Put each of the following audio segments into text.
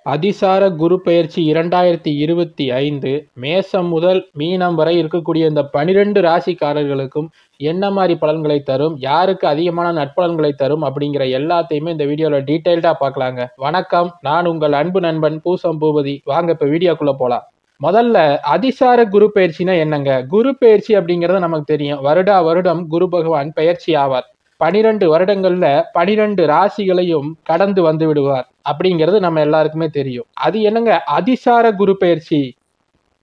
அதிசார குரு பெயர்ச்சி 2025 மேசம் முதல் மீனம் வரை இருக்கக்கூடிய இந்த 12 ராசிக்காரர்களுக்கும் என்ன மாதிரி பலன்களை தரும், யாருக்கு அதிகமான நற்பலன்களை தரும் அப்படிங்கிற எல்லாத்தையுமே இந்த வீடியோல டீடைல்டா பார்க்கலாங்க. வணக்கம், நான் உங்கள் அன்பு நண்பன் பூசம் பூபதி. வாங்க இப்ப வீடியோக்குள்ள போலாம். முதல்ல அதிசார குரு பெயர்ச்சினா என்னங்க? குரு பெயர்ச்சி அப்படிங்கிறது நமக்கு தெரியும். வருடா வருடம் குரு பகவான் பெயர்ச்சி ஆவார். 12 வருடங்கள்ல 12 ராசிகளையும் கடந்து வந்து விடுவார் அப்படிங்கிறது நம்ம எல்லாருக்குமே தெரியும். அது என்னங்க அதிசார குரு பெயர்ச்சி?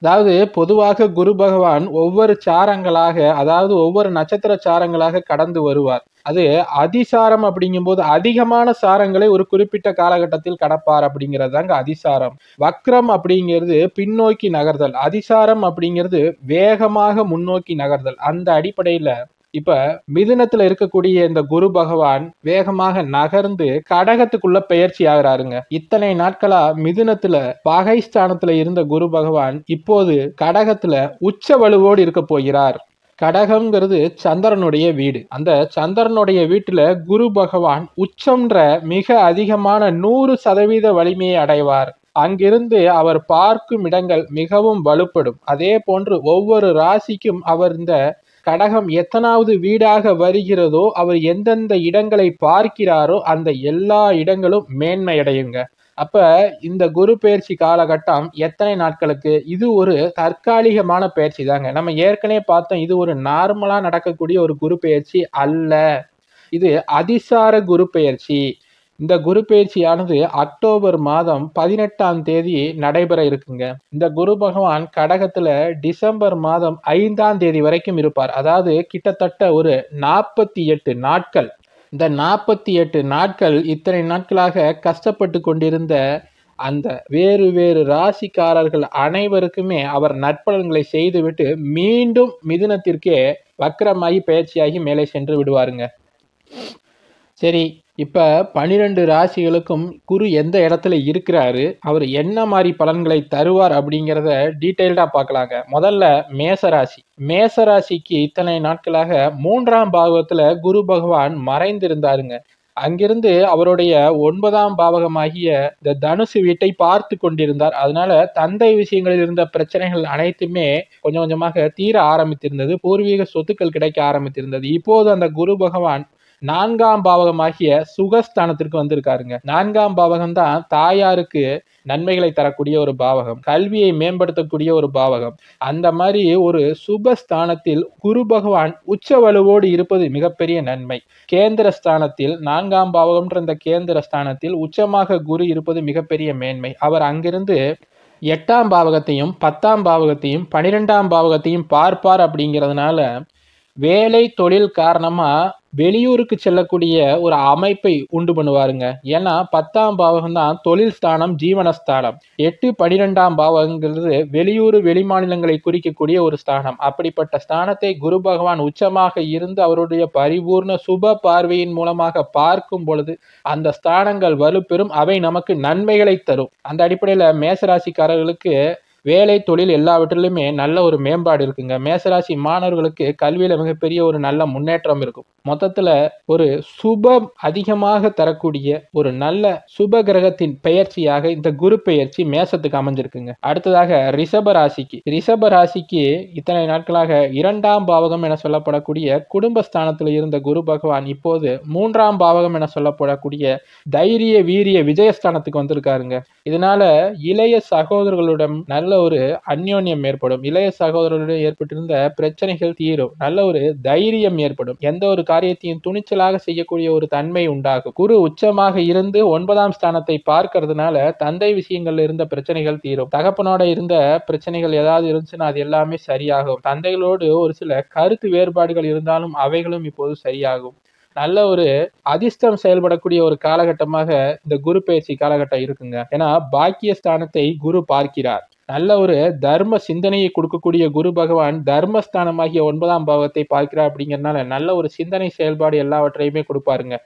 அதாவது பொதுவாக குரு பகவான் ஒவ்வொரு சாரங்களாக, அதாவது ஒவ்வொரு நட்சத்திர சாரங்களாக கடந்து வருவார். அது அதிசாரம் அப்படிங்கும்போது அதிகமான சாரங்களை ஒரு குறிப்பிட்ட காலகட்டத்தில் கடப்பார் அப்படிங்கிறது தாங்க அதிசாரம். வக்ரம் அப்படிங்கிறது பின்னோக்கி நகர்தல், அதிசாரம் அப்படிங்கிறது வேகமாக முன்னோக்கி நகர்தல். அந்த அடிப்படையில இப்ப மிதுனத்துல இருக்கக்கூடிய இந்த குரு பகவான் வேகமாக நகர்ந்து கடகத்துக்குள்ள பெயர்ச்சி ஆகிறாருங்க. இத்தனை நாட்களா மிதுனத்துல பாகைஸ்தானத்துல இருந்த குரு பகவான் இப்போது கடகத்துல உச்ச வலுவோடு இருக்க போகிறார். கடகம்ங்கிறது சந்திரனுடைய வீடு. அந்த சந்திரனுடைய வீட்டுல குரு பகவான் உச்சம்ன்ற மிக அதிகமான 100% வலிமையை அடைவார். அங்கிருந்து அவர் பார்க்கும் இடங்கள் மிகவும் வலுப்படும். அதே போன்று ஒவ்வொரு ராசிக்கும் அவர் இந்த கடகம் எத்தனாவது வீடாக வருகிறதோ, அவர் எந்தெந்த இடங்களை பார்க்கிறாரோ அந்த எல்லா இடங்களும் மேன்மையடையுங்க. அப்ப இந்த குரு பெயர்ச்சி காலகட்டம் எத்தனை நாட்களுக்கு? இது ஒரு தற்காலிகமான பெயர்ச்சி தாங்க. நம்ம ஏற்கனவே பார்த்தோம், இது ஒரு நார்மலா நடக்கக்கூடிய ஒரு குரு பெயர்ச்சி அல்ல. இது அதிசார குரு பெயர்ச்சி. இந்த குரு பெயர்ச்சியானது அக்டோபர் மாதம் 18ஆம் தேதி நடைபெற இருக்குங்க. இந்த குரு பகவான் கடகத்துல டிசம்பர் மாதம் 5ஆம் தேதி வரைக்கும் இருப்பார். அதாவது கிட்டத்தட்ட ஒரு 48 நாட்கள். இந்த 48 நாட்கள் இத்தனை நாட்களாக கஷ்டப்பட்டு கொண்டிருந்த அந்த வேறு வேறு ராசிக்காரர்கள் அனைவருக்குமே அவர் நற்பலன்களை செய்துவிட்டு மீண்டும் மிதுனத்திற்கே வக்ரமாகி பயிற்சியாகி மேலே சென்று விடுவாருங்க. சரி, இப்ப 12 ராசிகளுக்கும் குரு எந்த இடத்துல இருக்கிறாரு, அவர் என்ன மாதிரி பலன்களை தருவார் அப்படிங்கிறத டீட்டெயில்டா பார்க்கலாங்க. முதல்ல மேசராசி. மேசராசிக்கு இத்தனை நாட்களாக 3ஆம் பாவத்துல குரு பகவான் மறைந்திருந்தாருங்க. அங்கிருந்து அவருடைய 9ஆம் பாவகமாகிய இந்த தனுசு வீட்டை பார்த்து கொண்டிருந்தார். அதனால தந்தை விஷயங்களில் இருந்த பிரச்சனைகள் அனைத்துமே கொஞ்சம் கொஞ்சமாக தீர ஆரம்பித்திருந்தது. பூர்வீக சொத்துக்கள் கிடைக்க ஆரம்பித்திருந்தது. இப்போது அந்த குரு பகவான் 4ஆம் பாவகமாகிய சுகஸ்தானத்திற்கு வந்திருக்காருங்க. 4ஆம் பாவகம் தான் தாயாருக்கு நன்மைகளை தரக்கூடிய ஒரு பாவகம், கல்வியை மேம்படுத்தக்கூடிய ஒரு பாவகம். அந்த மாதிரி ஒரு சுபஸ்தானத்தில் குரு பகவான் உச்ச வலுவோடு இருப்பது மிகப்பெரிய நன்மை. கேந்திர ஸ்தானத்தில் 4ஆம் பாவகம்ன்ற இந்த கேந்திர ஸ்தானத்தில் உச்சமாக குரு இருப்பது மிகப்பெரிய மேன்மை. அவர் அங்கிருந்து 8ஆம் பாவகத்தையும் 10ஆம் பாவகத்தையும் 12ஆம் பாவகத்தையும் பார்ப்பார். அப்படிங்கிறதுனால வேலை தொழில் காரணமா வெளியூருக்கு செல்லக்கூடிய ஒரு அமைப்பை உண்டு பண்ணுவாருங்க. ஏன்னா 10ஆம் பாவகம் தான் தொழில் ஸ்தானம், ஜீவனஸ்தானம். 8, 12ஆம் பாவகங்கிறது வெளியூர் வெளிமாநிலங்களை குறிக்கக்கூடிய ஒரு ஸ்தானம். அப்படிப்பட்ட ஸ்தானத்தை குரு பகவான் உச்சமாக இருந்து அவருடைய பரிபூர்ண சுப பார்வையின் மூலமாக பார்க்கும் பொழுது அந்த ஸ்தானங்கள் வலுப்பெறும். அவை நமக்கு நன்மைகளை தரும். அந்த அடிப்படையில மேசராசிக்காரர்களுக்கு வேலை தொழில் எல்லாவற்றிலுமே நல்ல ஒரு மேம்பாடு இருக்குங்க. மேசராசி மாணவர்களுக்கு கல்வியில மிகப்பெரிய ஒரு நல்ல முன்னேற்றம் இருக்கும். மொத்தத்துல ஒரு சுபம் அதிகமாக தரக்கூடிய ஒரு நல்ல சுப கிரகத்தின் பெயர்ச்சியாக இந்த குரு பெயர்ச்சி மேசத்துக்கு அமைஞ்சிருக்குங்க. அடுத்ததாக ரிஷப ராசிக்கு இத்தனை நாட்களாக 2ஆம் பாவகம் என சொல்லப்படக்கூடிய குடும்பஸ்தானத்தில் இருந்த குரு பகவான் இப்போது 3ஆம் பாவகம் என சொல்லப்படக்கூடிய தைரிய வீரிய விஜயஸ்தானத்துக்கு வந்திருக்காருங்க. இதனால இளைய சகோதரர்களுடன் நல்ல ஒரு அந்யோன்யம் ஏற்படும். இளைய சகோதரர்களுடன் ஏற்பட்டிருந்த பிரச்சனைகள் தீரும். நல்ல ஒரு தைரியம் ஏற்படும். எந்த ஒரு காரியத்தையும் துணிச்சலாக செய்யக்கூடிய ஒரு தன்மை உண்டாகும். குரு உச்சமாக இருந்து 9ஆம் ஸ்தானத்தை பார்க்கறதுனால தந்தை விஷயங்கள்ல இருந்த பிரச்சனைகள் தீரும். தகப்பனோட இருந்த பிரச்சனைகள் ஏதாவது இருந்துச்சுன்னா அது எல்லாமே சரியாகும். தந்தைகளோடு ஒரு சில கருத்து வேறுபாடுகள் இருந்தாலும் அவைகளும் இப்போது சரியாகும். நல்ல ஒரு அதிர்ஷ்டம் செயல்படக்கூடிய ஒரு காலகட்டமாக இந்த குரு பெயர்ச்சி காலகட்டம் இருக்குங்க. ஏன்னா பாக்கியஸ்தானத்தை குரு பார்க்கிறார். நல்ல ஒரு தர்ம சிந்தனையை கொடுக்கக்கூடிய குரு பகவான் தர்மஸ்தானமாகிய 9ஆம் பாவத்தை பார்க்கிறார். அப்படிங்கிறதுனால நல்ல ஒரு சிந்தனை செயல்பாடு எல்லாவற்றையுமே கொடுப்பாருங்க.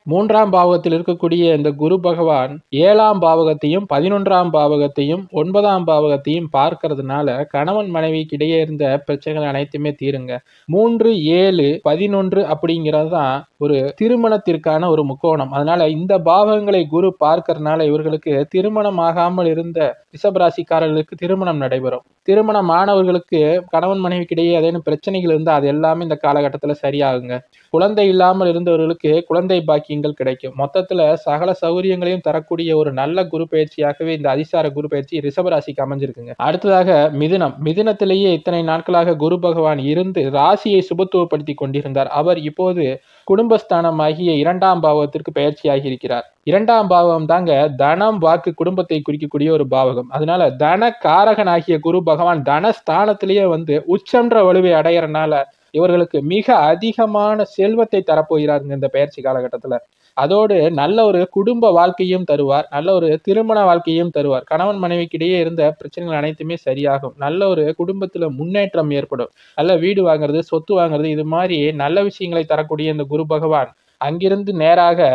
மூன்றாம் பாவகத்தில் இருக்கக்கூடிய இந்த குரு பகவான் 7ஆம் பாவகத்தையும் 11ஆம் பாவகத்தையும் 9ஆம் பாவகத்தையும் பார்க்கறதுனால கணவன் மனைவிக்கு இடையே இருந்த பிரச்சனைகள் அனைத்துமே தீருங்க. 3, 7, 11 அப்படிங்கிறது தான் ஒரு திருமணத்திற்கான ஒரு முக்கோணம். அதனால இந்த பாவகங்களை குரு பார்க்கறதுனால இவர்களுக்கு திருமணம் ஆகாமல் இருந்த ரிஷபராசிக்காரர்களுக்கு திருமணம் நடைபெறும். திருமணமானவர்களுக்கு கணவன் மனைவிக்கு இடையே ஏதேனும் பிரச்சனைகள் இருந்தால் அது எல்லாமே இந்த காலகட்டத்தில் சரியாகுங்க. குழந்தை இல்லாமல் இருந்தவர்களுக்கு குழந்தை பாக்கியங்கள் கிடைக்கும். மொத்தத்துல சகல சௌகரியங்களையும் தரக்கூடிய ஒரு நல்ல குரு பயிற்சியாகவே இந்த அதிசார குரு பயிற்சி ரிஷபராசிக்கு அமைஞ்சிருக்குங்க. அடுத்ததாக மிதுனம். மிதுனத்திலேயே இத்தனை நாட்களாக குரு பகவான் இருந்து ராசியை சுபத்துவப்படுத்தி கொண்டிருந்தார். அவர் இப்போது குடும்பஸ்தானமாகிய 2ஆம் பாவகத்திற்கு பயிற்சியாகி இருக்கிறார். 2ஆம் பாவகம் தாங்க தனம், வாக்கு, குடும்பத்தை குறிக்கக்கூடிய ஒரு பாவகம். அதனால தன காரகனாகிய குரு பகவான் தனஸ்தானத்திலேயே வந்து உச்சம்ன்ற வலுவை அடையறனால இவர்களுக்கு மிக அதிகமான செல்வத்தை தரப்போகிறாருங்க இந்த பயிற்சி காலகட்டத்துல. அதோடு நல்ல ஒரு குடும்ப வாழ்க்கையும் தருவார், நல்ல ஒரு திருமண வாழ்க்கையும் தருவார். கணவன் மனைவிக்கு இடையே இருந்த பிரச்சனைகள் அனைத்துமே சரியாகும். நல்ல ஒரு குடும்பத்துல முன்னேற்றம் ஏற்படும். நல்ல வீடு வாங்குறது, சொத்து வாங்குறது, இது மாதிரி நல்ல விஷயங்களை தரக்கூடிய இந்த குரு பகவான் அங்கிருந்து நேராக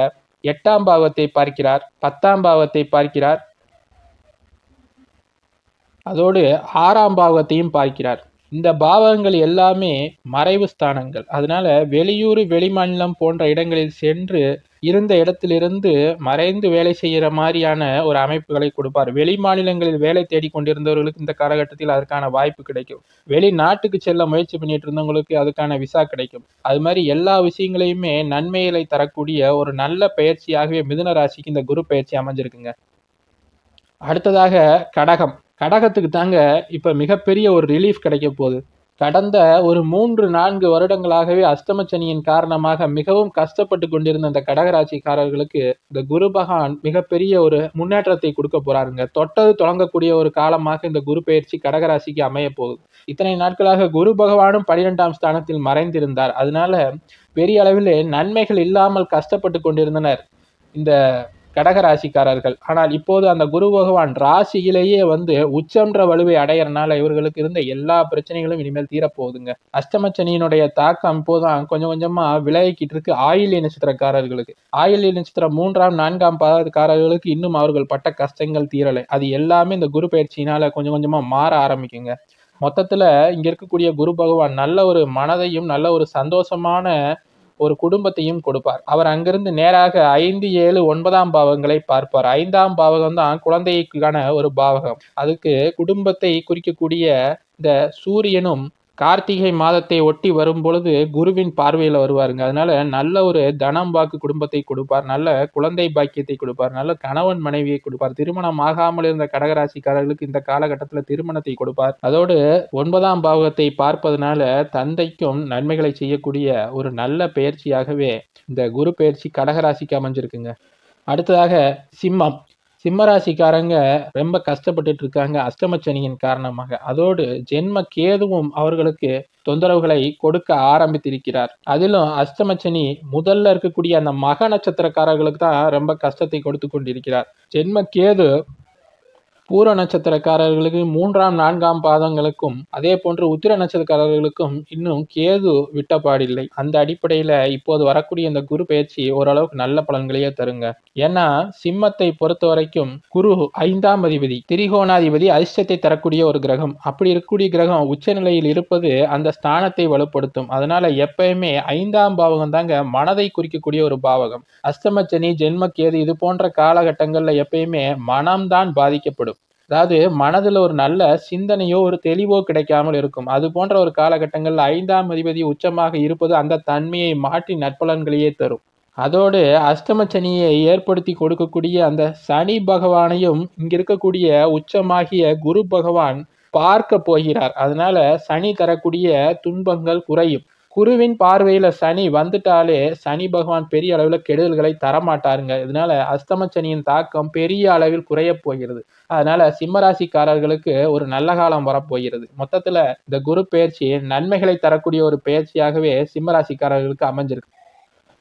8ஆம் பாவத்தை பார்க்கிறார், 10ஆம் பாவத்தை பார்க்கிறார், அதோடு 6ஆம் பாவத்தையும் பார்க்கிறார். இந்த பாவகங்கள் எல்லாமே மறைவு ஸ்தானங்கள். அதனால வெளியூர், வெளிமாநிலம் போன்ற இடங்களில் சென்று இருந்த இடத்திலிருந்து மறைந்து வேலை செய்கிற மாதிரியான ஒரு அமைப்புகளை கொடுப்பார். வெளி மாநிலங்களில் வேலை தேடி கொண்டிருந்தவர்களுக்கு இந்த காலகட்டத்தில் அதற்கான வாய்ப்பு கிடைக்கும். வெளிநாட்டுக்கு செல்ல முயற்சி பண்ணிட்டு இருந்தவங்களுக்கு அதுக்கான விசா கிடைக்கும். அது மாதிரி எல்லா விஷயங்களையுமே நன்மைகளை தரக்கூடிய ஒரு நல்ல பயிற்சியாகவே மிதுன ராசிக்கு இந்த குரு பயிற்சி அமைஞ்சிருக்குங்க. அடுத்ததாக கடகம். கடகத்துக்கு தாங்க இப்ப மிகப்பெரிய ஒரு ரிலீஃப் கிடைக்க போகுது. கடந்த ஒரு 3-4 வருடங்களாகவே அஷ்டமச்சனியின் காரணமாக மிகவும் கஷ்டப்பட்டு கொண்டிருந்த இந்த கடகராசிக்காரர்களுக்கு இந்த குரு பகவான் மிகப்பெரிய ஒரு முன்னேற்றத்தை கொடுக்க போறாருங்க. தொட்டது தொடங்கக்கூடிய ஒரு காலமாக இந்த குரு பயிற்சி கடகராசிக்கு அமைய போகுது. இத்தனை நாட்களாக குரு பகவானும் 12ஆம் ஸ்தானத்தில் மறைந்திருந்தார். அதனால பெரிய அளவில் நன்மைகள் இல்லாமல் கஷ்டப்பட்டு கொண்டிருந்தனர் இந்த கடகராசிக்காரர்கள். ஆனால் இப்போது அந்த குரு பகவான் ராசியிலேயே வந்து உச்சம்ன்ற வலுவை அடையறனால இவர்களுக்கு இருந்த எல்லா பிரச்சனைகளும் இனிமேல் தீரப்போகுதுங்க. அஷ்டமச்சனியினுடைய தாக்கம் இப்போதான் கொஞ்சம் கொஞ்சமா விலகிக்கிட்டு இருக்கு ஆயில்ய நட்சத்திரக்காரர்களுக்கு. ஆயில்ய நட்சத்திரம் 3ஆம் 4ஆம் பாதக்காரர்களுக்கு இன்னும் அவர்கள் பட்ட கஷ்டங்கள் தீரலை. அது எல்லாமே இந்த குரு பயிற்சியினால கொஞ்சம் கொஞ்சமா மாற ஆரம்பிக்குங்க. மொத்தத்துல இங்க இருக்கக்கூடிய குரு பகவான் நல்ல ஒரு மனதையும் நல்ல ஒரு சந்தோஷமான ஒரு குடும்பத்தையும் கொடுப்பார். அவர் அங்கிருந்து நேராக 5, 7, 9ஆம் பாவங்களை பார்ப்பார். 5ஆம் பாவகம் தான் குழந்தைக்கான ஒரு பாவகம். அதுக்கு குடும்பத்தை குறிக்கக்கூடிய இந்த சூரியனும் கார்த்திகை மாதத்தை ஒட்டி வரும் பொழுது குருவின் பார்வையில வருவாருங்க. அதனால நல்ல ஒரு தனம், வாக்கு, குடும்பத்தை கொடுப்பார், நல்ல குழந்தை பாக்கியத்தை கொடுப்பார், நல்ல கணவன் மனைவியை கொடுப்பார். திருமணம் ஆகாமல் இருந்த கடகராசிக்காரர்களுக்கு இந்த காலகட்டத்துல திருமணத்தை கொடுப்பார். அதோடு 9ஆம் பாவகத்தை பார்ப்பதனால தந்தைக்கும் நன்மைகளை செய்யக்கூடிய ஒரு நல்ல பயிற்சியாகவே இந்த குரு பயிற்சி கடகராசிக்கு அமைஞ்சிருக்குங்க. அடுத்ததாக சிம்மம். சிம்மராசிக்காரங்க ரொம்ப கஷ்டப்பட்டுட்டு இருக்காங்க அஷ்டமச்சனியின் காரணமாக. அதோடு ஜென்ம கேதுவும் அவர்களுக்கு தொந்தரவுகளை கொடுக்க ஆரம்பித்திருக்கிறார். அதிலும் அஷ்டமச்சனி முதல்ல இருக்கக்கூடிய அந்த மக நட்சத்திரக்காரர்களுக்கு தான் ரொம்ப கஷ்டத்தை கொடுத்து கொண்டிருக்கிறார். ஜென்ம கேது பூர நட்சத்திரக்காரர்களுக்கு 3ஆம் 4ஆம் பாதங்களுக்கும் அதே போன்று உத்திர நட்சத்திரக்காரர்களுக்கும் இன்னும் கேது விட்டபாடில்லை. அந்த அடிப்படையில இப்போது வரக்கூடிய இந்த குரு பயிற்சி ஓரளவுக்கு நல்ல பலன்களையே தருங்க. ஏன்னா சிம்மத்தை பொறுத்த வரைக்கும் குரு 5ஆம் அதிபதி, திரிகோணாதிபதி, அதிர்ஷ்டத்தை தரக்கூடிய ஒரு கிரகம். அப்படி இருக்கக்கூடிய கிரகம் உச்சநிலையில் இருப்பது அந்த ஸ்தானத்தை வலுப்படுத்தும். அதனால எப்பயுமே 5ஆம் பாவகம் தாங்க மனதை குறிக்கக்கூடிய ஒரு பாவகம். அஷ்டமச்சனி, ஜென்ம கேது இது போன்ற காலகட்டங்கள்ல எப்பயுமே மனம்தான் பாதிக்கப்படும். அதாவது மனதுல ஒரு நல்ல சிந்தனையோ ஒரு தெளிவோ கிடைக்காமல் இருக்கும். அது போன்ற ஒரு காலகட்டங்கள்ல 5ஆம் அதிபதி உச்சமாக இருப்பது அந்த தன்மையை மாற்றி நற்பலன்களையே தரும். அதோடு அஷ்டமச்சனியை ஏற்படுத்தி கொடுக்கக்கூடிய அந்த சனி பகவானையும் இங்க இருக்கக்கூடிய உச்சமாகிய குரு பகவான் பார்க்க போகிறார். அதனால சனி தரக்கூடிய துன்பங்கள் குறையும். குருவின் பார்வையில சனி வந்துட்டாலே சனி பகவான் பெரிய அளவுல கெடுதல்களை தரமாட்டாருங்க. இதனால அஷ்டமச்சனியின் தாக்கம் பெரிய அளவில் குறைய போகிறது. அதனால சிம்மராசிக்காரர்களுக்கு ஒரு நல்ல காலம் வரப்போகிறது. மொத்தத்துல இந்த குரு பயிற்சி நன்மைகளை தரக்கூடிய ஒரு பயிற்சியாகவே சிம்மராசிக்காரர்களுக்கு அமைஞ்சிருக்கு.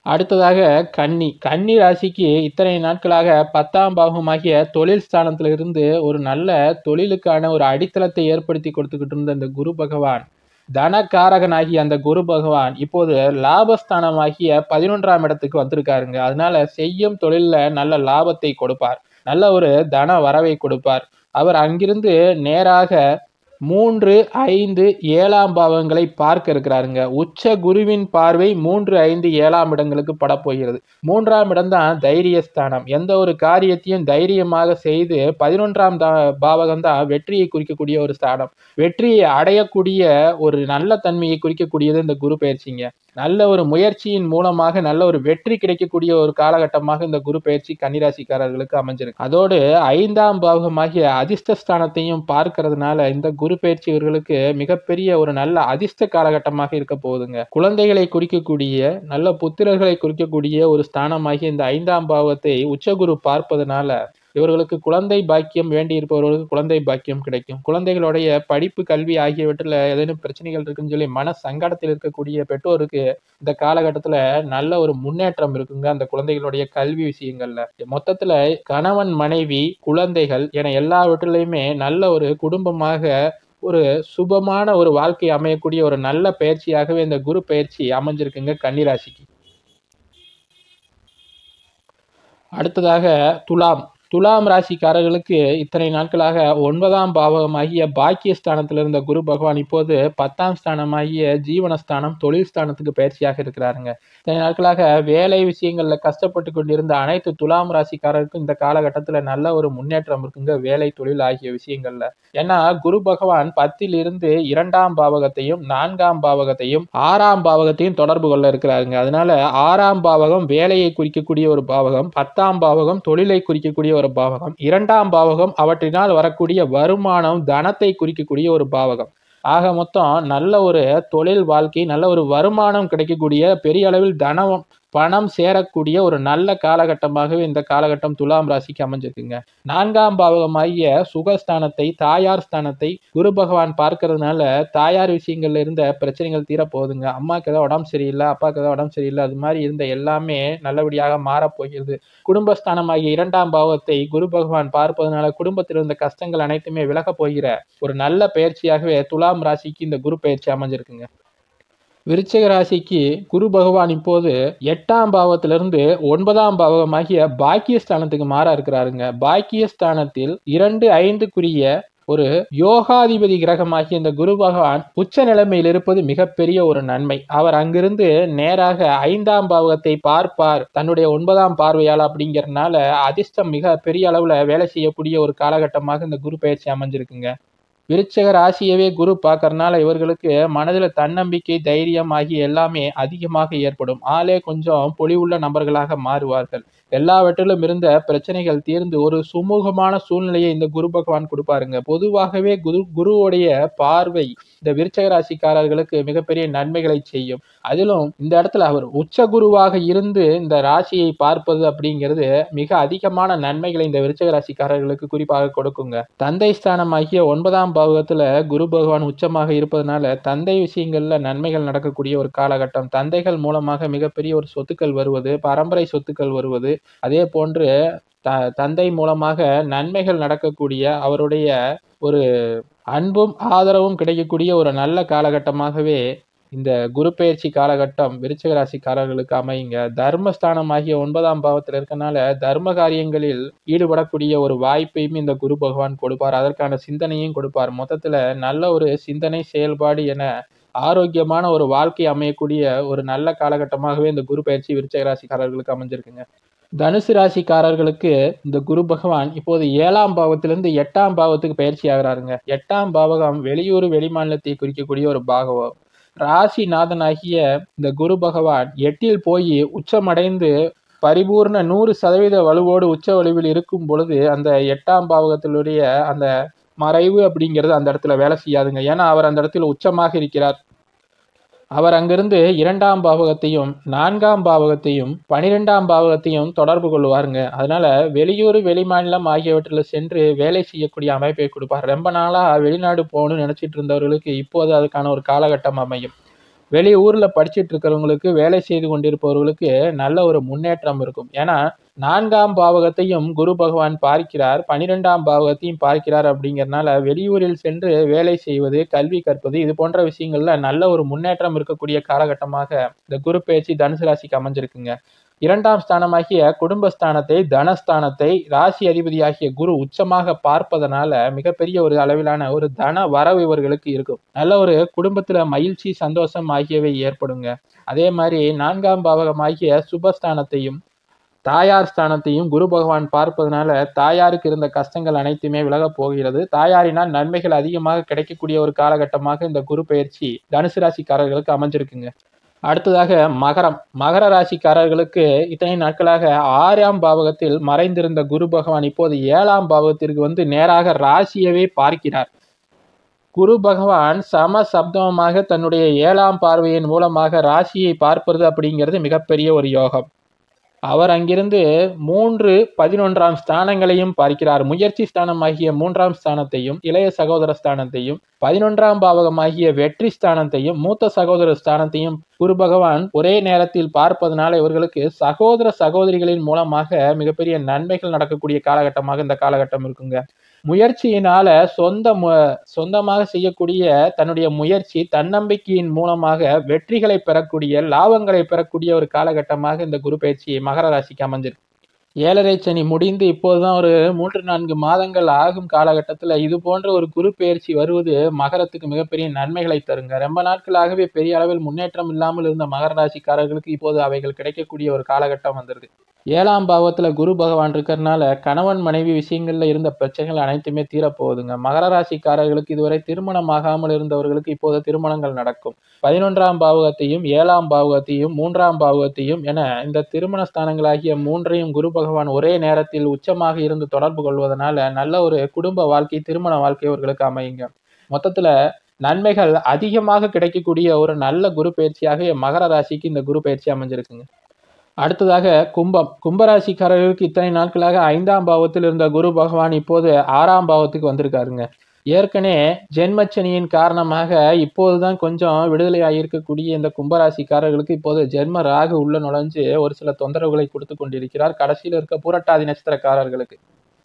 அடுத்ததாக கன்னி. கன்னி ராசிக்கு இத்தனை நாட்களாக 10ஆம் பாவமாகிய தொழில் ஸ்தானத்துல இருந்து ஒரு நல்ல தொழிலுக்கான ஒரு அடித்தளத்தை ஏற்படுத்தி கொடுத்துக்கிட்டு இருந்த இந்த குரு பகவான் தனகாரகனாகிய அந்த குரு பகவான் இப்போது லாபஸ்தானமாகிய 11ஆம் இடத்துக்கு வந்திருக்காருங்க. அதனால செய்யும் தொழில்ல நல்ல லாபத்தை கொடுப்பார். நல்ல ஒரு தன வரவை கொடுப்பார். அவர் அங்கிருந்து நேராக 3, 5, 7ஆம் பாவங்களை பார்க்க இருக்கிறாருங்க. உச்ச குருவின் பார்வை 3, 5, 7ஆம் இடங்களுக்கு படப்போகிறது. 3ஆம் இடம் தான் தைரியஸ்தானம். எந்த ஒரு காரியத்தையும் தைரியமாக செய்து 11ஆம் பாவகம் தான் வெற்றியை குறிக்கக்கூடிய ஒரு ஸ்தானம். வெற்றியை அடையக்கூடிய ஒரு நல்ல தன்மையை குறிக்கக்கூடியது இந்த குரு பயிற்சிங்க. நல்ல ஒரு முயற்சியின் மூலமாக நல்ல ஒரு வெற்றி கிடைக்கக்கூடிய ஒரு காலகட்டமாக இந்த குரு பயிற்சி கன்னிராசிக்காரர்களுக்கு அமைஞ்சிருக்கு. அதோடு 5ஆம் பாவகமாகிய அதிர்ஷ்டஸ்தானத்தையும் பார்க்கறதுனால இந்த குரு பயிற்சி இவர்களுக்கு மிகப்பெரிய ஒரு நல்ல அதிர்ஷ்ட காலகட்டமாக இருக்க போகுதுங்க. குழந்தைகளை குறிக்கக்கூடிய நல்ல புத்திரர்களை குறிக்கக்கூடிய ஒரு ஸ்தானமாகிய இந்த 5ஆம் பாவத்தை உச்சகுரு பார்ப்பதனால இவர்களுக்கு குழந்தை பாக்கியம் வேண்டி இருப்பவர்களுக்கு குழந்தை பாக்கியம் கிடைக்கும். குழந்தைகளுடைய படிப்பு கல்வி ஆகியவற்றில் ஏதேனும் பிரச்சனைகள் இருக்குன்னு சொல்லி மன சங்கடத்தில் இருக்கக்கூடிய பெற்றோருக்கு இந்த காலகட்டத்துல நல்ல ஒரு முன்னேற்றம் இருக்குங்க அந்த குழந்தைகளுடைய கல்வி விஷயங்கள்ல. மொத்தத்துல கணவன் மனைவி குழந்தைகள் என எல்லாவற்றிலையுமே நல்ல ஒரு குடும்பமாக ஒரு சுபமான ஒரு வாழ்க்கை அமையக்கூடிய ஒரு நல்ல பயிற்சியாகவே இந்த குரு பயிற்சி அமைஞ்சிருக்குங்க கன்னிராசிக்கு. அடுத்ததாக துலாம் ராசிக்காரர்களுக்கு இத்தனை நாட்களாக 9ஆம் பாவகமாகிய பாக்கியஸ்தானத்தில் இருந்த குரு பகவான் இப்போது 10ஆம் ஸ்தானமாகிய ஜீவனஸ்தானம் தொழில் ஸ்தானத்துக்கு பயிற்சியாக இருக்கிறாருங்க. இத்தனை நாட்களாக வேலை விஷயங்கள்ல கஷ்டப்பட்டு கொண்டிருந்த அனைத்து துலாம் ராசிக்காரருக்கும் இந்த காலகட்டத்தில் நல்ல ஒரு முன்னேற்றம் இருக்குங்க வேலை தொழில் ஆகிய விஷயங்கள்ல. ஏன்னா குரு பகவான் 10ல் இருந்து 2ஆம் பாவகத்தையும் 4ஆம் பாவகத்தையும் 6ஆம் பாவகத்தையும் தொடர்பு கொள்ள இருக்கிறாருங்க. அதனால 6ஆம் பாவகம் வேலையை குறிக்கக்கூடிய ஒரு பாவகம், 10ஆம் பாவகம் தொழிலை குறிக்கக்கூடிய ஒரு பாவகம், 2ஆம் பாவகம் அவற்றினால் வரக்கூடிய வருமானம் தனத்தை குறிக்கக்கூடிய ஒரு பாவகம். ஆக மொத்தம் நல்ல ஒரு தொழில் வாழ்க்கை நல்ல ஒரு வருமானம் கிடைக்கக்கூடிய பெரிய அளவில் பணம் சேரக்கூடிய ஒரு நல்ல காலகட்டமாகவே இந்த காலகட்டம் துலாம் ராசிக்கு அமைஞ்சிருக்குங்க. 4ஆம் பாவகமாகிய சுகஸ்தானத்தை தாயார் ஸ்தானத்தை குரு பகவான் பார்க்கறதுனால தாயார் விஷயங்கள்ல இருந்த பிரச்சனைகள் தீரப்போகுதுங்க. அம்மாவுக்கு ஏதாவது உடம்பு சரியில்லை, அப்பாவுக்கு ஏதாவது உடம்பு சரியில்லை, அது மாதிரி இருந்த எல்லாமே நல்லபடியாக மாறப்போகிறது. குடும்பஸ்தானமாகிய 2ஆம் பாவத்தை குரு பகவான் பார்ப்பதனால குடும்பத்தில் இருந்த கஷ்டங்கள் அனைத்துமே விலக போகிற ஒரு நல்ல பயிற்சியாகவே துலாம் ராசிக்கு இந்த குரு பயிற்சி அமைஞ்சிருக்குங்க. விருச்சிக ராசிக்கு குரு பகவான் இப்போது 8ஆம் பாவத்திலிருந்து 9ஆம் பாவகமாகிய பாக்கியஸ்தானத்துக்கு மாற இருக்கிறாருங்க. பாக்கியஸ்தானத்தில் 2, 5க்குரிய ஒரு யோகாதிபதி கிரகமாகிய இந்த குரு பகவான் உச்ச நிலைமையில் இருப்பது மிகப்பெரிய ஒரு நன்மை. அவர் அங்கிருந்து நேராக 5ஆம் பாவகத்தை பார்ப்பார் தன்னுடைய 9ஆம் பார்வையால். அப்படிங்கிறதுனால அதிர்ஷ்டம் மிக பெரிய அளவுல வேலை செய்யக்கூடிய ஒரு காலகட்டமாக இந்த குரு பயிற்சி அமைஞ்சிருக்குங்க. விருச்சிக ராசியவே குரு பார்க்கறனால இவர்களுக்கு மனதில் தன்னம்பிக்கை தைரியம் ஆகிய எல்லாமே அதிகமாக ஏற்படும். ஆளே கொஞ்சம் பொலிவுள்ள நபர்களாக மாறுவார்கள். எல்லாவற்றிலும் இருந்த பிரச்சனைகள் தீர்ந்து ஒரு சுமூகமான சூழ்நிலையை இந்த குரு பகவான் கொடுப்பாருங்க. பொதுவாகவே குருவுடைய பார்வை இந்த விருச்சிக ராசிக்காரர்களுக்கு மிகப்பெரிய நன்மைகளை செய்யும். அதிலும் இந்த இடத்துல அவர் உச்ச குருவாக இருந்து இந்த ராசியை பார்ப்பது அப்படிங்கிறது மிக அதிகமான நன்மைகளை இந்த விருச்சிக ராசிக்காரர்களுக்கு குறிப்பாக கொடுக்குங்க. தந்தை ஸ்தானமாகிய 9ஆம் பாவகத்துல குரு பகவான் உச்சமாக இருப்பதனால தந்தை விஷயங்கள்ல நன்மைகள் நடக்கக்கூடிய ஒரு காலகட்டம். தந்தைகள் மூலமாக மிகப்பெரிய ஒரு சொத்துக்கள் வருவது, பரம்பரை சொத்துக்கள் வருவது, அதே போன்று தந்தை மூலமாக நன்மைகள் நடக்கக்கூடிய அவருடைய ஒரு அன்பும் ஆதரவும் கிடைக்கக்கூடிய ஒரு நல்ல காலகட்டமாகவே இந்த குரு பயிற்சி காலகட்டம் விருச்சிக ராசிக்காரர்களுக்கு அமையுங்க. தர்மஸ்தானம் ஆகிய 9ஆம் பாவத்தில் இருக்கனால தர்ம காரியங்களில் ஈடுபடக்கூடிய ஒரு வாய்ப்பையும் இந்த குரு பகவான் கொடுப்பார். அதற்கான சிந்தனையும் கொடுப்பார். மொத்தத்துல நல்ல ஒரு சிந்தனை செயல்பாடு என ஆரோக்கியமான ஒரு வாழ்க்கை அமையக்கூடிய ஒரு நல்ல காலகட்டமாகவே இந்த குரு பயிற்சி விருச்சிக ராசிக்காரர்களுக்கு அமைஞ்சிருக்குங்க. தனுசு ராசிக்காரர்களுக்கு இந்த குரு பகவான் இப்போது 7ஆம் பாவத்திலிருந்து 8ஆம் பாவத்துக்கு பயிற்சி ஆகிறாருங்க. 8ஆம் பாவகம் வெளியூர் வெளிமாநிலத்தை குறிக்கக்கூடிய ஒரு பாகவம். ராசிநாதனாகிய இந்த குரு பகவான் 8ல் போய் உச்சமடைந்து பரிபூர்ண 100% வலுவோடு உச்ச வலுவில் இருக்கும் பொழுது அந்த 8ஆம் பாவகத்தினுடைய அந்த மறைவு அப்படிங்கிறது அந்த இடத்துல வேலை செய்யாதுங்க. ஏன்னா அவர் அந்த இடத்துல உச்சமாக இருக்கிறார். அவர் அங்கிருந்து 2ஆம் பாவகத்தையும் 4ஆம் பாவகத்தையும் 12ஆம் பாவகத்தையும் தொடர்பு கொள்வாருங்க. அதனால வெளியூர் வெளிமாநிலம் ஆகியவற்றில் சென்று வேலை செய்யக்கூடிய அமைப்பை கொடுப்பார். ரொம்ப நாளா வெளிநாடு போகணும்னு நினைச்சிட்டு இருந்தவர்களுக்கு இப்போது அதுக்கான ஒரு காலகட்டம் அமையும். வெளியூர்ல படிச்சுட்டு இருக்கிறவங்களுக்கு வேலை செய்து கொண்டிருப்பவர்களுக்கு நல்ல ஒரு முன்னேற்றம் இருக்கும். ஏன்னா 4ஆம் பாவகத்தையும் குரு பகவான் பார்க்கிறார், 12ஆம் பாவகத்தையும் பார்க்கிறார். அப்படிங்கிறனால வெளியூரில் சென்று வேலை செய்வது, கல்வி கற்பது இது போன்ற விஷயங்கள்ல நல்ல ஒரு முன்னேற்றம் இருக்கக்கூடிய காலகட்டமாக இந்த குரு பயிற்சி தனுசு ராசிக்கு அமைஞ்சிருக்குங்க. 2ஆம் ஸ்தானமாகிய குடும்பஸ்தானத்தை, தனஸ்தானத்தை ராசி அதிபதியாகிய குரு உச்சமாக பார்ப்பதனால மிகப்பெரிய ஒரு அளவிலான ஒரு தன வரவு இவர்களுக்கு இருக்கும். நல்ல ஒரு குடும்பத்துல மகிழ்ச்சி, சந்தோஷம் ஆகியவை ஏற்படுங்க. அதே மாதிரி 4ஆம் பாவகமாகிய சுபஸ்தானத்தையும் தாயார் ஸ்தானத்தையும் குரு பகவான் பார்ப்பதனால தாயாருக்கு இருந்த கஷ்டங்கள் அனைத்துமே விலகப் போகிறது. தாயாரினால் நன்மைகள் அதிகமாக கிடைக்கக்கூடிய ஒரு காலகட்டமாக இந்த குரு பயிற்சி தனுசு ராசிக்காரர்களுக்கு அமைஞ்சிருக்குங்க. அடுத்ததாக மகரம். மகர ராசிக்காரர்களுக்கு இத்தனை நாட்களாக 6ஆம் பாவகத்தில் மறைந்திருந்த குரு பகவான் இப்போது 7ஆம் பாவகத்திற்கு வந்து நேராக ராசியவே பார்க்கிறார். குரு பகவான் சம சப்தமாக தன்னுடைய 7ஆம் பார்வையின் மூலமாக ராசியை பார்ப்பது அப்படிங்கிறது மிகப்பெரிய ஒரு யோகம். அவர் அங்கிருந்து 3, 11ஆம் ஸ்தானங்களையும் பார்க்கிறார். முயற்சி ஸ்தானமாகிய 3ஆம் ஸ்தானத்தையும், இளைய சகோதர ஸ்தானத்தையும், 11ஆம் பாவகமாகிய வெற்றி ஸ்தானத்தையும், மூத்த சகோதர ஸ்தானத்தையும் குரு பகவான் ஒரே நேரத்தில் பார்ப்பதனால இவர்களுக்கு சகோதர சகோதரிகளின் மூலமாக மிகப்பெரிய நன்மைகள் நடக்கக்கூடிய காலகட்டமாக இந்த காலகட்டம் இருக்குங்க. முயற்சியினால சொந்தமாக செய்யக்கூடிய தன்னுடைய முயற்சி, தன்னம்பிக்கையின் மூலமாக வெற்றிகளை பெறக்கூடிய, லாபங்களை பெறக்கூடிய ஒரு காலகட்டமாக இந்த குரு பயிற்சி மகர ராசிக்கு அமைஞ்சிருக்கு. 7.5 சனி முடிந்து இப்போதுதான் ஒரு 3-4 மாதங்கள் ஆகும் காலகட்டத்தில் இது போன்ற ஒரு குரு பெயர்ச்சி வருவது மகரத்துக்கு மிகப்பெரிய நன்மைகளை தருங்க. ரொம்ப நாட்களாகவே பெரிய அளவில் முன்னேற்றம் இல்லாமல் இருந்த மகர ராசிக்காரர்களுக்கு இப்போது அவைகள் கிடைக்கக்கூடிய ஒரு காலகட்டம் வந்துருது. 7ஆம் பாவத்துல குரு பகவான் இருக்கிறதுனால கணவன் மனைவி விஷயங்கள்ல இருந்த பிரச்சனைகள் அனைத்துமே தீரப்போகுதுங்க. மகர ராசிக்காரர்களுக்கு இதுவரை திருமணம் ஆகாமல் இருந்தவர்களுக்கு இப்போது திருமணங்கள் நடக்கும். 11ஆம் பாவகத்தையும், 7ஆம் பாவகத்தையும், 3ஆம் பாவகத்தையும் என இந்த திருமண ஸ்தானங்களாகிய 3ஐயும் குரு பகவான் ஒரே நேரத்தில் உச்சமாக இருந்து தொடர்பு கொள்வதனால நல்ல ஒரு குடும்ப வாழ்க்கை, திருமண வாழ்க்கை அவர்களுக்கு அமையுங்க. மொத்தத்துல நன்மைகள் அதிகமாக கிடைக்கக்கூடிய ஒரு நல்ல குரு பயிற்சியாக மகர ராசிக்கு இந்த குரு பயிற்சி அமைஞ்சிருக்குங்க. அடுத்ததாக கும்பம். கும்பராசிக்காரர்களுக்கு இத்தனை நாட்களாக 5ஆம் பாவத்தில் இருந்த குரு பகவான் இப்போது 6ஆம் பாவத்துக்கு வந்திருக்காருங்க. ஏற்கனவே ஜென்மச்சனியின் காரணமாக இப்போதுதான் கொஞ்சம் விடுதலை ஆகியிருக்கக்கூடிய இந்த கும்பராசிக்காரர்களுக்கு இப்போது ஜென்ம ராகு உள்ள நுழைஞ்சு ஒரு சில தொந்தரவுகளை கொடுத்து கொண்டிருக்கிறார். கடைசியில் இருக்க பூரட்டாதி நட்சத்திரக்காரர்களுக்கு.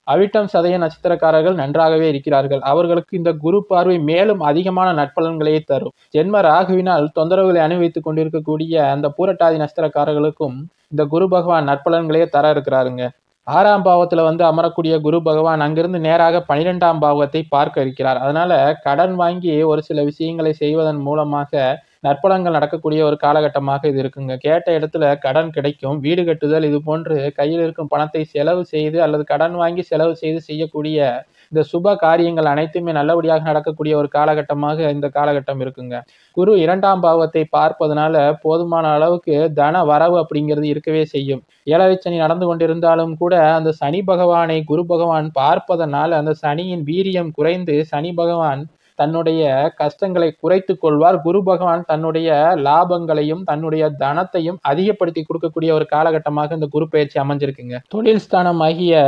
அவிட்டம் சதய நட்சத்திரக்காரர்கள் நன்றாகவே இருக்கிறார்கள். அவர்களுக்கு இந்த குரு பார்வை மேலும் அதிகமான நற்பலன்களையே தரும். ஜென்ம ராகுவினால் தொந்தரவுகளை அனுபவித்துக் கொண்டிருக்கக்கூடிய அந்த பூரட்டாதி நட்சத்திரக்காரர்களுக்கும் இந்த குரு பகவான் நற்பலன்களையே தர இருக்கிறாருங்க. 6ஆம் பாவத்துல வந்து அமரக்கூடிய குரு பகவான் அங்கிருந்து நேராக 12ஆம் பாவத்தை பார்க்க இருக்கிறார். அதனால கடன் வாங்கி ஒரு சில விஷயங்களை செய்வதன் மூலமாக நற்பலன்கள் நடக்கக்கூடிய ஒரு காலகட்டமாக இது இருக்குங்க. கேட்ட இடத்துல கடன் கிடைக்கும். வீடு கட்டுதல் இது போன்று கையில் இருக்கும் பணத்தை செலவு செய்து அல்லது கடன் வாங்கி செலவு செய்து செய்யக்கூடிய இந்த சுப காரியங்கள் அனைத்துமே நல்லபடியாக நடக்கக்கூடிய ஒரு காலகட்டமாக இந்த காலகட்டம் இருக்குங்க. குரு 2ஆம் பாவத்தை பார்ப்பதனால போதுமான அளவுக்கு தன வரவு அப்படிங்கிறது இருக்கவே செய்யும். 7.5 சனி நடந்து கொண்டிருந்தாலும் கூட அந்த சனி பகவானை குரு பகவான் பார்ப்பதனால அந்த சனியின் வீரியம் குறைந்து சனி பகவான் தன்னுடைய கஷ்டங்களை குறைத்துக் கொள்வார். குரு பகவான் தன்னுடைய லாபங்களையும் தன்னுடைய தனத்தையும் அதிகப்படுத்தி கொடுக்கக்கூடிய ஒரு காலகட்டமாக இந்த குரு பயிற்சி அமைஞ்சிருக்குங்க. தொழில் ஸ்தானமாகிய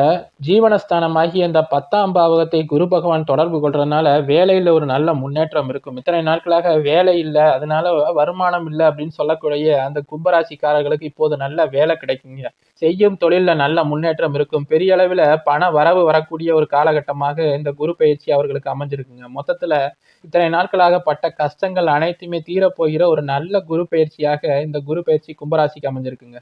ஜீவனஸ்தானமாகிய இந்த 10ஆம் பாவகத்தை குரு பகவான் தொடர்பு கொள்றதுனால வேலையில ஒரு நல்ல முன்னேற்றம் இருக்கும். இத்தனை நாட்களாக வேலை இல்லை, அதனால வருமானம் இல்லை அப்படின்னு சொல்லக்கூடிய அந்த கும்பராசிக்காரர்களுக்கு இப்போது நல்ல வேலை கிடைக்குங்க. செய்யும் தொழில நல்ல முன்னேற்றம் இருக்கும். பெரிய அளவில் பண வரவு வரக்கூடிய ஒரு காலகட்டமாக இந்த குரு பயிற்சி அவர்களுக்கு அமைஞ்சிருக்குங்க. மொத்தத்துல இத்தனை நாட்களாக பட்ட கஷ்டங்கள் அனைத்துமே தீரப்போகிற ஒரு நல்ல குரு பயிற்சியாக இந்த குரு பயிற்சி கும்பராசிக்கு அமைஞ்சிருக்குங்க.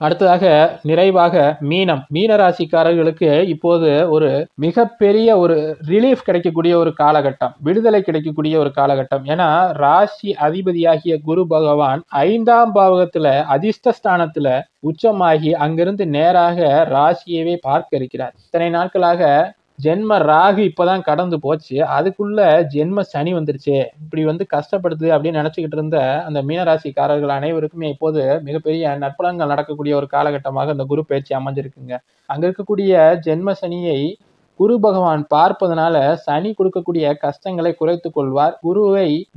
அடுத்ததாக நிறைவாக மீனம். மீன ராசிக்காரர்களுக்கு இப்போது ஒரு மிகப்பெரிய ஒரு ரிலீஃப் கிடைக்கக்கூடிய ஒரு காலகட்டம், விடுதலை கிடைக்கக்கூடிய ஒரு காலகட்டம். ஏன்னா ராசி அதிபதியாகிய குரு பகவான் 5ஆம் பாவகத்துல அதிர்ஷ்டஸ்தானத்துல உச்சமாகி அங்கிருந்து நேராக ராசியவே பார்க்க இருக்கிறார். இத்தனை நாட்களாக ஜென்ம ராகு இப்பதான் கடந்து போச்சு, அதுக்குள்ள ஜென்ம சனி வந்துருச்சு, இப்படி வந்து கஷ்டப்படுது அப்படின்னு நினைச்சுக்கிட்டு இருந்த அந்த மீனராசிக்காரர்கள் அனைவருக்குமே இப்போது மிகப்பெரிய நற்பலன்கள் நடக்கக்கூடிய ஒரு காலகட்டமாக இந்த குரு பயிற்சி அமைஞ்சிருக்குங்க. அங்க இருக்கக்கூடிய ஜென்ம சனியை குரு பகவான் பார்ப்பதனால சனி கொடுக்கக்கூடிய கஷ்டங்களை குறைத்து கொள்வார்.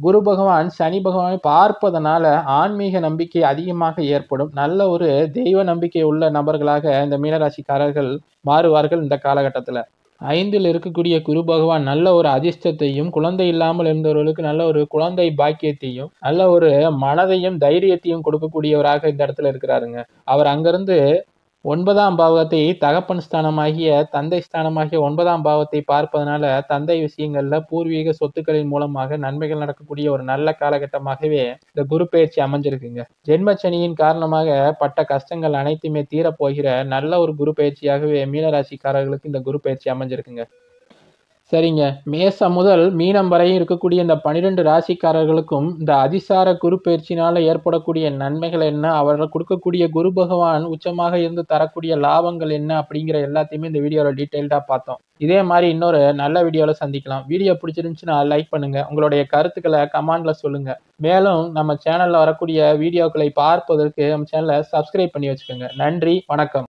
குரு பகவான் சனி பகவானை பார்ப்பதனால ஆன்மீக நம்பிக்கை அதிகமாக ஏற்படும். நல்ல ஒரு தெய்வ நம்பிக்கை உள்ள நபர்களாக இந்த மீனராசிக்காரர்கள் மாறுவார்கள். இந்த காலகட்டத்துல 5ல் இருக்கக்கூடிய குரு பகவான் நல்ல ஒரு அதிர்ஷ்டத்தையும், குழந்தை இல்லாமல் இருந்தவர்களுக்கு நல்ல ஒரு குழந்தை பாக்கியத்தையும், நல்ல ஒரு மனதையும் தைரியத்தையும் கொடுக்கக்கூடியவராக இந்த இடத்துல இருக்கிறாருங்க. அவர் அங்கிருந்து 9ஆம் பாவத்தை தகப்பன் ஸ்தானமாகிய தந்தை ஸ்தானமாகிய 9ஆம் பாவத்தை பார்ப்பதனால தந்தை விஷயங்கள்ல பூர்வீக சொத்துக்களின் மூலமாக நன்மைகள் நடக்கக்கூடிய ஒரு நல்ல காலகட்டமாகவே இந்த குரு பெயர்ச்சி அமைஞ்சிருக்குங்க. ஜென்மச்சனியின் காரணமாக பட்ட கஷ்டங்கள் அனைத்துமே தீரப்போகிற நல்ல ஒரு குரு பெயர்ச்சியாகவே மீனராசிக்காரர்களுக்கு இந்த குரு பெயர்ச்சி அமைஞ்சிருக்குங்க. சரிங்க. மேசம் முதல் மீனம் வரை இருக்கக்கூடிய இந்த 12 ராசிக்காரர்களுக்கும் இந்த அதிசார குரு பெயர்ச்சினால ஏற்படக்கூடிய நன்மைகள் என்ன? அவர்கள் கொடுக்கக்கூடிய குரு பகவான் உச்சமாக இருந்து தரக்கூடிய லாபங்கள் என்ன? அப்படிங்கிற எல்லாத்தையுமே இந்த வீடியோல டீட்டெயில்டா பார்த்தோம். இதே மாதிரி இன்னொரு நல்ல வீடியோல சந்திக்கலாம். வீடியோ பிடிச்சிருந்துச்சுன்னா லைக் பண்ணுங்க. உங்களுடைய கருத்துக்களை கமெண்ட்ல சொல்லுங்க. மேலும் நம்ம சேனல்ல வரக்கூடிய வீடியோக்களை பார்ப்பதற்கு நம்ம சேனலை சப்ஸ்கிரைப் பண்ணி வச்சுக்கோங்க. நன்றி, வணக்கம்.